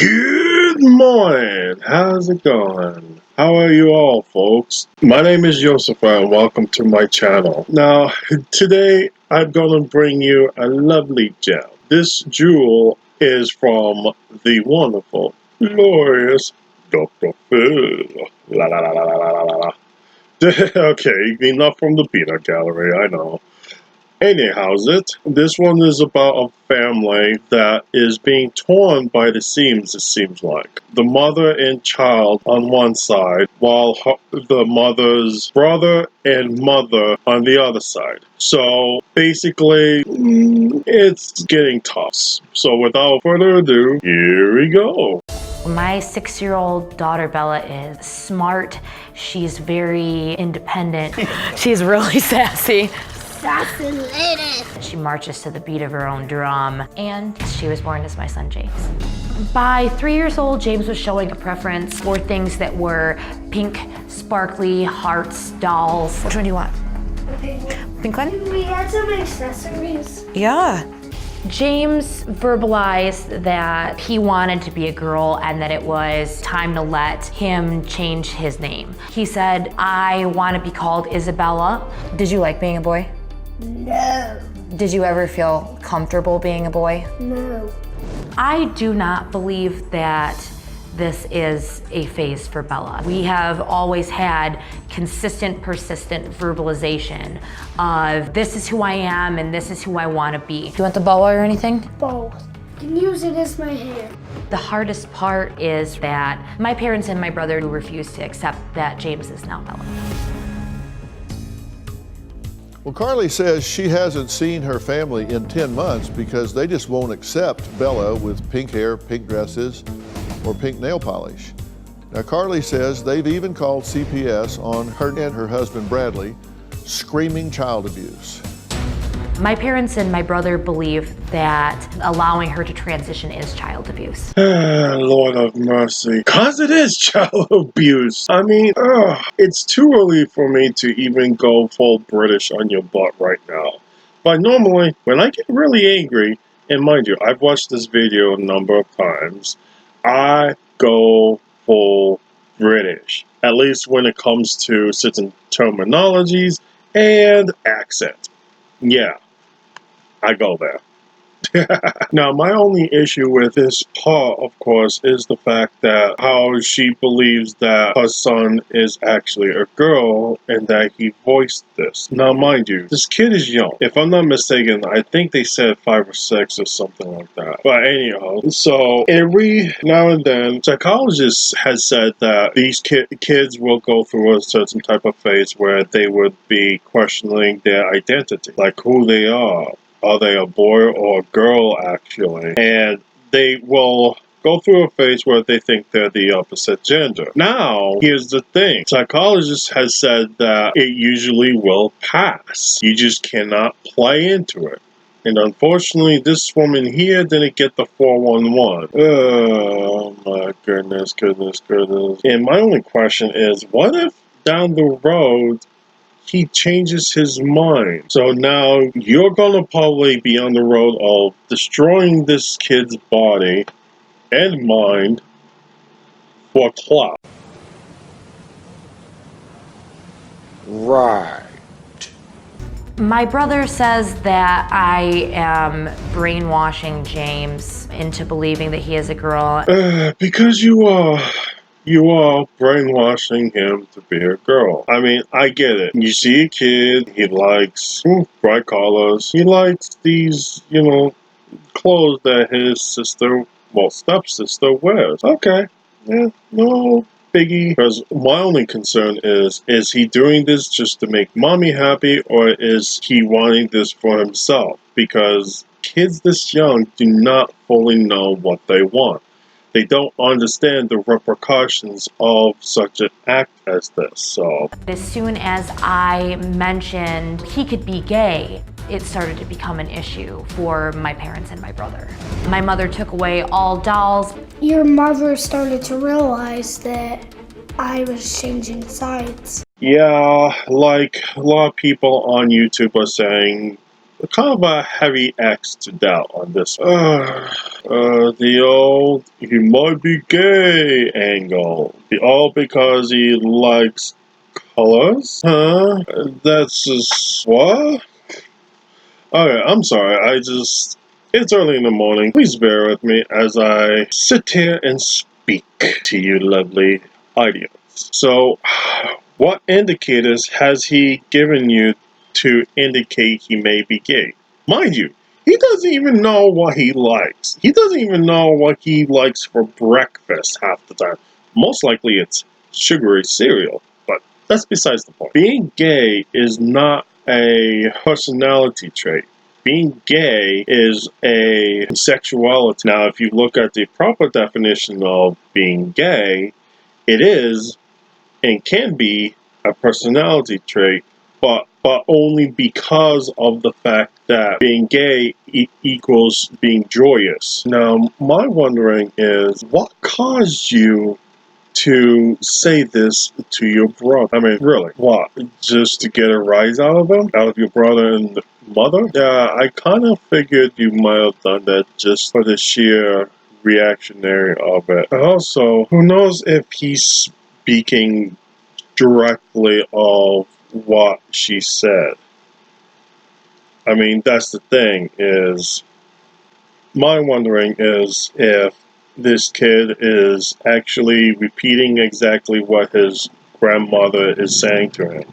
Good morning. How's it going? How are you all, folks? My name is Joseph and welcome to my channel. Now, today I'm going to bring you a lovely gem. This jewel is from the wonderful, glorious Dr. Phil. La la la la la la la la. Okay, enough from the peanut gallery, I know. Anyhow, this one is about a family that is being torn by the seams, it seems like. The mother and child on one side, while the mother's brother and mother on the other side. So basically, it's getting tough. So without further ado, here we go. My 6-year-old daughter Bella is smart. She's very independent. She's really sassy. Sassy lady. She marches to the beat of her own drum, and she was born as my son James. By 3 years old, James was showing a preference for things that were pink, sparkly, hearts, dolls. Which one do you want? Pink one? We had some accessories. Yeah. James verbalized that he wanted to be a girl and that it was time to let him change his name. He said, I want to be called Isabella. Did you like being a boy? No. Did you ever feel comfortable being a boy? No. I do not believe that this is a phase for Bella. We have always had consistent, persistent verbalization of this is who I am and this is who I want to be. Do you want the boa or anything? Both. Can use it as my hair. The hardest part is that my parents and my brother refused to accept that James is now Bella. Well, Carly says she hasn't seen her family in 10 months because they just won't accept Bella with pink hair, pink dresses, or pink nail polish. Now, Carly says they've even called CPS on her and her husband Bradley, screaming child abuse. My parents and my brother believe that allowing her to transition is child abuse. Lord of mercy. Cause it is child abuse. I mean, it's too early for me to even go full British on your butt right now. But normally, when I get really angry, and mind you, I've watched this video a number of times, I go full British. At least when it comes to certain terminologies and accent. Yeah, I go there. Now, my only issue with this part, of course, is the fact that how she believes that her son is actually a girl and that he voiced this. Now, mind you, this kid is young. If I'm not mistaken, I think they said 5 or 6 or something like that. But anyhow, so every now and then, psychologists has said that these kids will go through a certain type of phase where they would be questioning their identity, like who they are. Are they a boy or a girl, actually? And they will go through a phase where they think they're the opposite gender. Now, here's the thing. Psychologists has said that it usually will pass. You just cannot play into it. And unfortunately, this woman here didn't get the 411. Oh, my goodness. And my only question is, what if down the road, he changes his mind? So now you're gonna probably be on the road of destroying this kid's body and mind for clout. Right. My brother says that I am brainwashing James into believing that he is a girl. Because you are brainwashing him to be a girl. I mean, I get it. You see a kid, he likes bright colors. He likes these, clothes that his sister, well, stepsister wears. Okay. Yeah, no biggie. Because my only concern is he doing this just to make mommy happy, or is he wanting this for himself? Because kids this young do not fully know what they want. They don't understand the repercussions of such an act as this, so. As soon as I mentioned he could be gay, it started to become an issue for my parents and my brother. My mother took away all dolls. Your mother started to realize that I was changing sides. Yeah, like a lot of people on YouTube are saying, kind of a heavy X to doubt on this. The old he might be gay angle. All because he likes colors? Huh? That's just what? Okay, I'm sorry. It's early in the morning. Please bear with me as I sit here and speak to you lovely audience. So, what indicators has he given you to indicate he may be gay? Mind you, he doesn't even know what he likes. He doesn't even know what he likes for breakfast half the time. Most likely it's sugary cereal, but that's besides the point. Being gay is not a personality trait. Being gay is a sexuality. Now, if you look at the proper definition of being gay, it is and can be a personality trait, but only because of the fact that being gay equals being joyous. Now, my wondering is, what caused you to say this to your brother? I mean, really, what? Just to get a rise out of him? Out of your brother and mother? Yeah, I kind of figured you might have done that just for the sheer reactionary of it. Also, who knows if he's speaking directly of what she said. I mean, that's the thing, is my wondering is if this kid is actually repeating exactly what his grandmother is saying to him.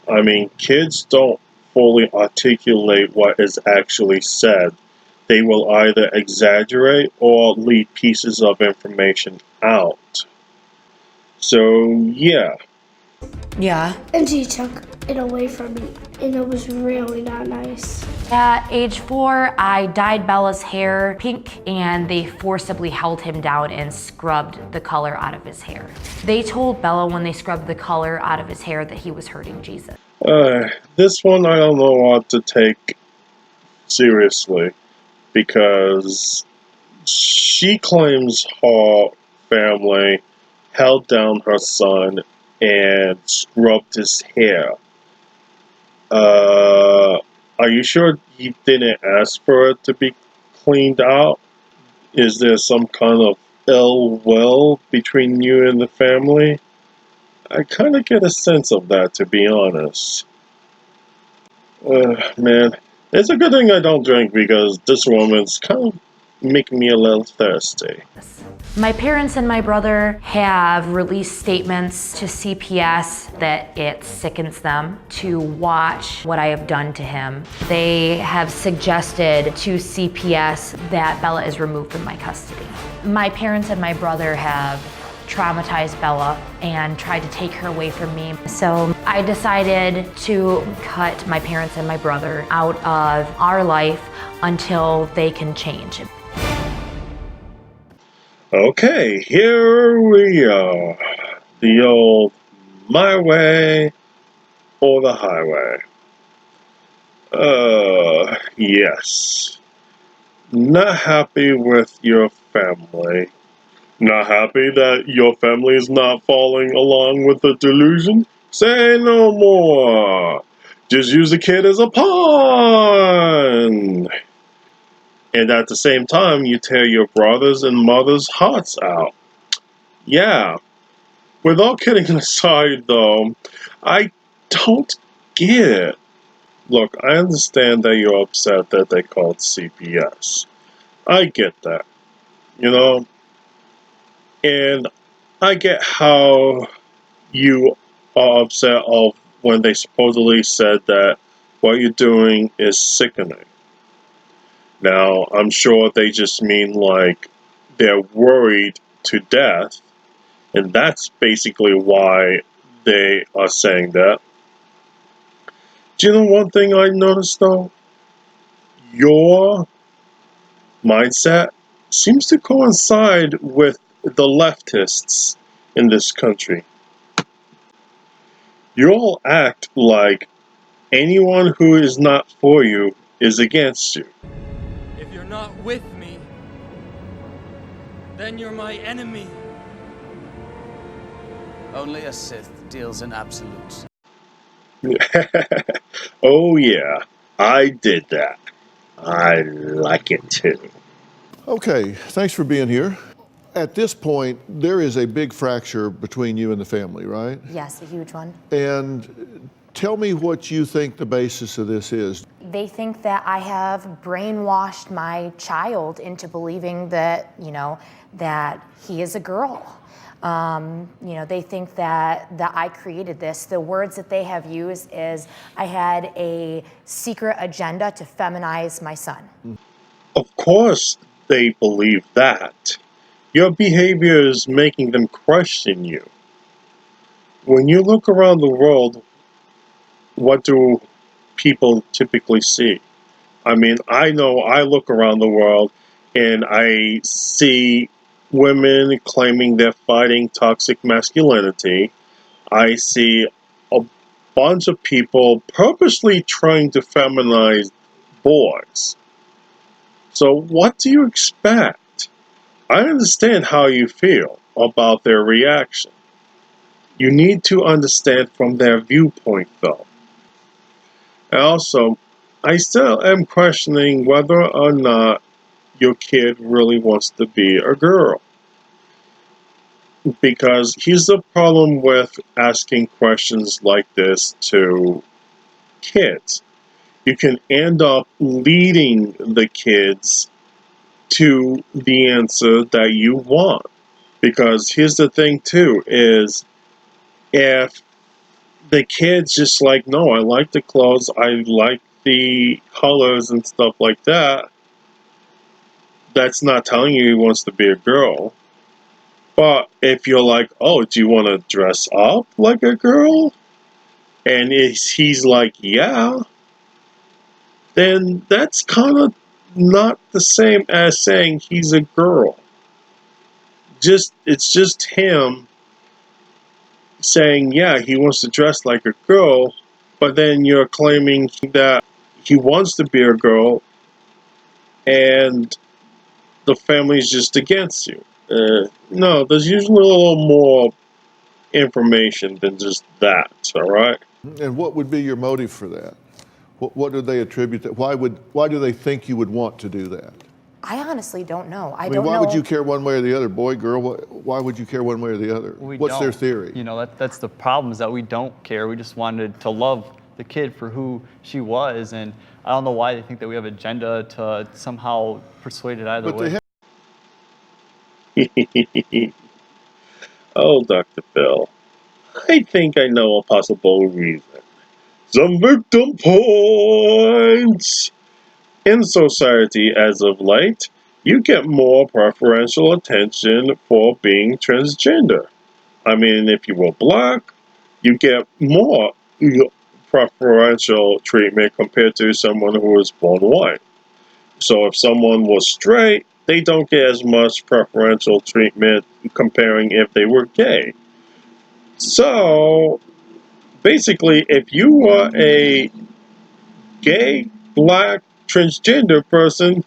I mean, kids don't fully articulate what is actually said. They will either exaggerate or leave pieces of information out. So, yeah. Yeah. And she took it away from me, and it was really not nice. At age 4, I dyed Bella's hair pink, and they forcibly held him down and scrubbed the color out of his hair. They told Bella when they scrubbed the color out of his hair that he was hurting Jesus. This one I don't know what to take seriously, because she claims her family held down her son and scrubbed his hair. Are you sure he didn't ask for it to be cleaned out? Is there some kind of ill will between you and the family? I kind of get a sense of that, to be honest. Man, it's a good thing I don't drink, because this woman's kind of making me a little thirsty. My parents and my brother have released statements to CPS that it sickens them to watch what I have done to him. They have suggested to CPS that Bella is removed from my custody. My parents and my brother have traumatized Bella and tried to take her away from me. So I decided to cut my parents and my brother out of our life until they can change. Okay, here we are. The old my way or the highway. Yes. Not happy with your family. Not happy that your family is not following along with the delusion? Say no more. Just use the kid as a pawn. And at the same time, you tear your brothers and mothers' hearts out. Yeah. With all kidding aside, though, I don't get it. Look, I understand that you're upset that they called CPS. I get that, you know? And I get how you are upset of when they supposedly said that what you're doing is sickening. Now, I'm sure they just mean like they're worried to death, and that's basically why they are saying that. Do you know one thing I noticed though? Your mindset seems to coincide with the leftists in this country. You all act like anyone who is not for you is against you. If you're not with me, then you're my enemy. Only a Sith deals in absolutes. Oh yeah, I did that. I like it too. Okay, thanks for being here. At this point, there is a big fracture between you and the family, right? Yes, a huge one. And tell me what you think the basis of this is. They think that I have brainwashed my child into believing that, that he is a girl. They think that I created this. The words that they have used is I had a secret agenda to feminize my son. Of course, they believe that. Your behavior is making them question you. When you look around the world, what do people typically see? I mean, I know I look around the world and I see women claiming they're fighting toxic masculinity. I see a bunch of people purposely trying to feminize boys. So, what do you expect? I understand how you feel about their reaction. You need to understand from their viewpoint, though. And also, I still am questioning whether or not your kid really wants to be a girl. Because here's the problem with asking questions like this to kids. You can end up leading the kids to the answer that you want. Because here's the thing too, is if the kid's just like, no, I like the clothes, I like the colors and stuff like that, that's not telling you he wants to be a girl. But if you're like, oh, do you want to dress up like a girl? And he's like, yeah, then that's kind of not the same as saying he's a girl. It's just him saying, yeah, he wants to dress like a girl, but then you're claiming that he wants to be a girl and the family's just against you. No, there's usually a little more information than just that, all right? And what would be your motive for that? What do they attribute that? Why do they think you would want to do that? I honestly don't know. I mean, why would you care one way or the other, boy, girl? Why would you care one way or the other? What's their theory? That's the problem, is that we don't care. We just wanted to love the kid for who she was, and I don't know why they think that we have an agenda to somehow persuade it either way. Oh, Dr. Phil, I think I know a possible reason. Some victim points! In society as of late, you get more preferential attention for being transgender. I mean, if you were black, you get more preferential treatment compared to someone who was born white. So if someone was straight, they don't get as much preferential treatment comparing if they were gay. So basically, if you were a gay, black, transgender person,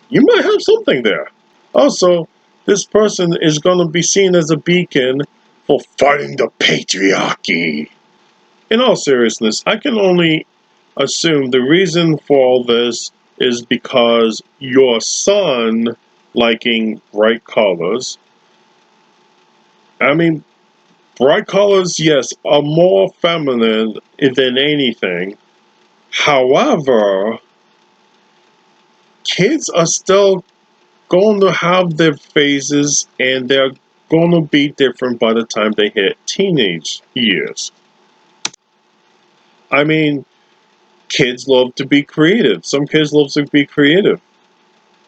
you might have something there. Also, this person is going to be seen as a beacon for fighting the patriarchy. In all seriousness, I can only assume the reason for all this is because your son liking bright colors. I mean, bright colors, yes, are more feminine than anything. However, kids are still going to have their phases and they're going to be different by the time they hit teenage years. I mean, kids love to be creative. Some kids love to be creative.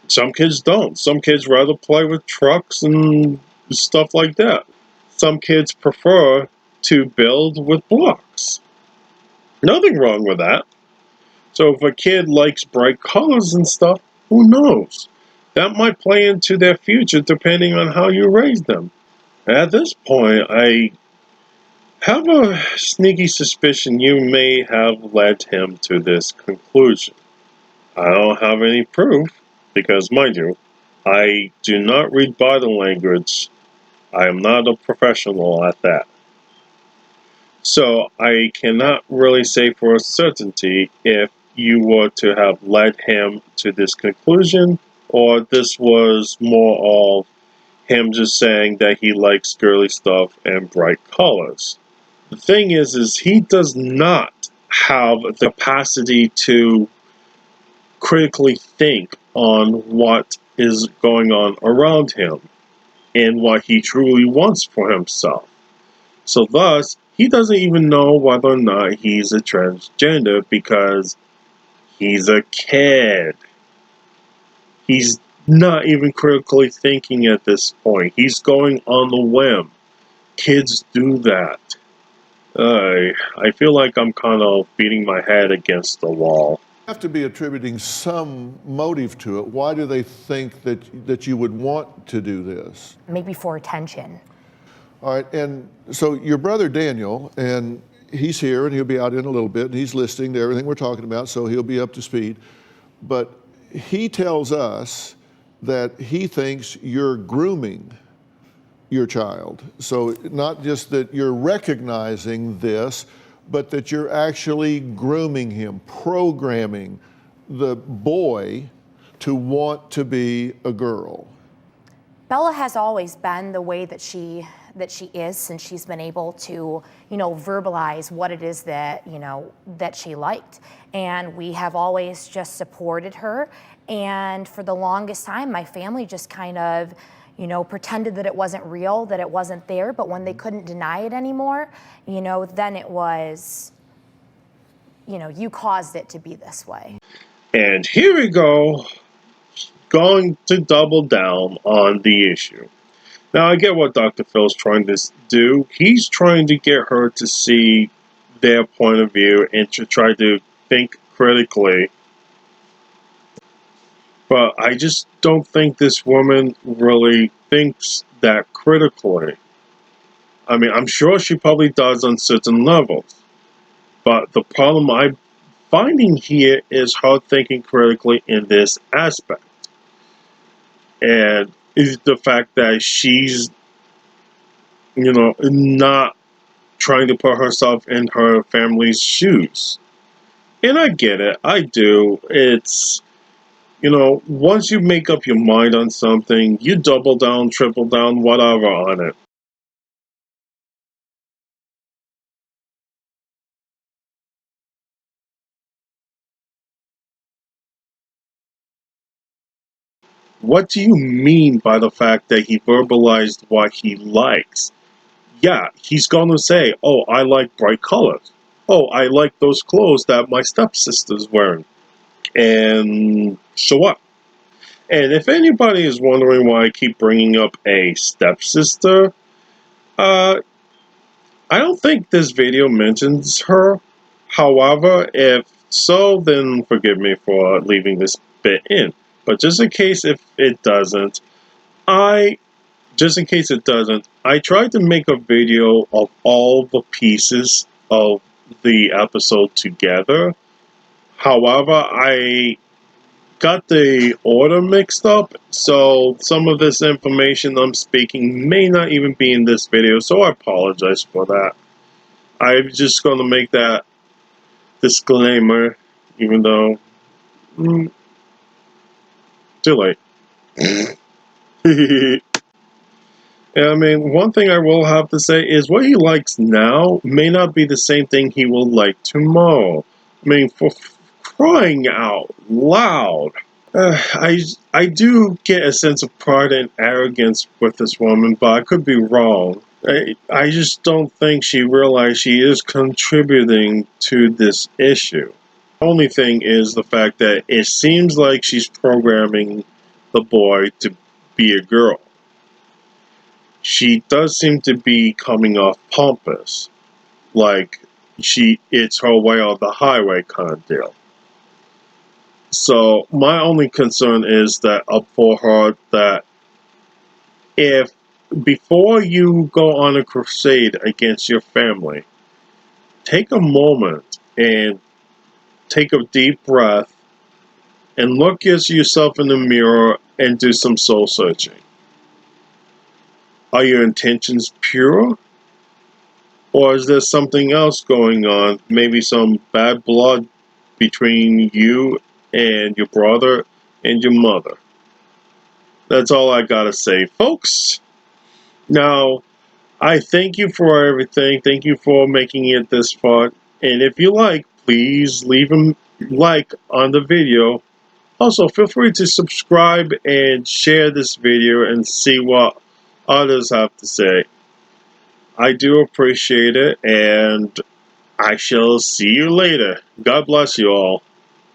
Some kids don't. Some kids rather play with trucks and stuff like that. Some kids prefer to build with blocks. Nothing wrong with that. So if a kid likes bright colors and stuff, who knows? That might play into their future depending on how you raise them. At this point, I have a sneaky suspicion you may have led him to this conclusion. I don't have any proof, because, mind you, I do not read body language. I am not a professional at that. So I cannot really say for a certainty if you were to have led him to this conclusion, or this was more of him just saying that he likes girly stuff and bright colors. The thing is he does not have the capacity to critically think on what is going on around him and what he truly wants for himself. So thus, he doesn't even know whether or not he's a transgender because he's a kid. He's not even critically thinking at this point. He's going on the whim. Kids do that. I feel like I'm kind of beating my head against the wall. Have to be attributing some motive to it. Why do they think that you would want to do this? Maybe for attention. All right, and so your brother Daniel, and he's here, and he'll be out in a little bit, and he's listening to everything we're talking about, so he'll be up to speed. But he tells us that he thinks you're grooming your child. So not just that you're recognizing this, but that you're actually grooming him, programming the boy to want to be a girl. Bella has always been the way that she is since she's been able to, verbalize what it is that, that she liked. And we have always just supported her. And for the longest time, my family just kind of, pretended that it wasn't real, that it wasn't there. But when they couldn't deny it anymore, then it was, you caused it to be this way. And here we go, going to double down on the issue. Now, I get what Dr. Phil's trying to do. He's trying to get her to see their point of view and to try to think critically. But I just don't think this woman really thinks that critically. I mean, I'm sure she probably does on certain levels. But the problem I'm finding here is her thinking critically in this aspect. And is the fact that she's, not trying to put herself in her family's shoes. And I get it. I do. It's, once you make up your mind on something, you double down, triple down, whatever on it. What do you mean by the fact that he verbalized what he likes? Yeah, he's gonna say, oh, I like bright colors. Oh, I like those clothes that my stepsister's wearing. And so what? And if anybody is wondering why I keep bringing up a stepsister, I don't think this video mentions her. However, if so, then forgive me for leaving this bit in. But just in case if it doesn't, I tried to make a video of all the pieces of the episode together. However, I got the order mixed up, so some of this information I'm speaking may not even be in this video, so I apologize for that. I'm just going to make that disclaimer, even though too late. I mean, one thing I will have to say is what he likes now may not be the same thing he will like tomorrow. I mean, for crying out loud. I do get a sense of pride and arrogance with this woman, but I could be wrong. I just don't think she realized she is contributing to this issue. The only thing is the fact that it seems like she's programming the boy to be a girl. She does seem to be coming off pompous, like it's her way or the highway kind of deal. So my only concern is that up for her that if before you go on a crusade against your family, take a moment and take a deep breath and look at yourself in the mirror and do some soul searching. Are your intentions pure? Or is there something else going on? Maybe some bad blood between you and your brother and your mother. That's all I gotta say, folks. Now, I thank you for everything. Thank you for making it this far. And if you like, please leave a like on the video. Also, feel free to subscribe and share this video and see what others have to say. I do appreciate it, and I shall see you later. God bless you all.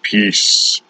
Peace.